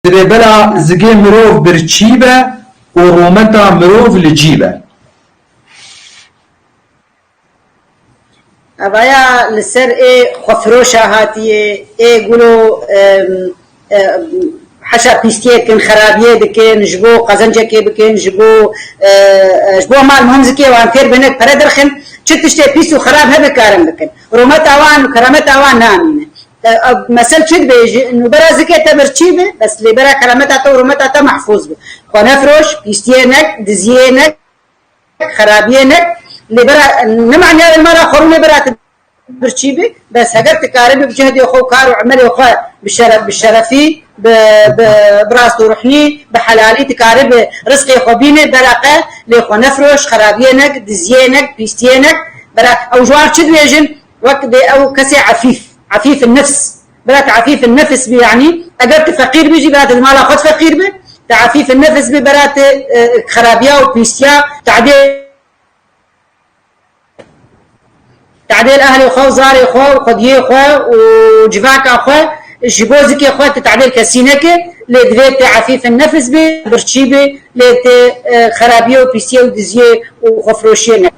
بلا زگی مروف برچیبه و رومتا مروف لجیبه. أبايا لسر إيه خفروشة هاتية إيه قولوا حشا بيستيه كن خرابيه دكين جبو قزنجة كي بكين جبو مال مهمزكي وان كير بنك پردرخن چتشتي بيسو خراب هبكارم بكن رومت اوان وكرامت اوان نامينه مثل چد بيجي انه برا زكي تبرچيبه بس اللي برا كرامت اتا ورومت اتا محفوظ به خنفروش بيستيه نك دزيه نك خرابيه نك اللي برا نمعني المرا خرونه برا برچيبه بس هجر تكارب بجهد خو كار وعمل خو بالشرفي براس روحني بحلالي تكارب رزقي خبينه برقه لخو نفروش خرابينك دزينك بيستينك برا او جوار تشد ويجن وقت او كسي عفيف النفس برات عفيف النفس يعني اجرت فقير بيجي برات المال اخذ فقير به تعفيف النفس ببرات خرابيا وبيستيا تعديل أهلي خو زاري خو قديه خو وجفاك خو جبوزك خو تعديل كسينك لدفيت عفيف النفس برشيبه لت خرابيه وبيسيه ودزيه وخفروشيه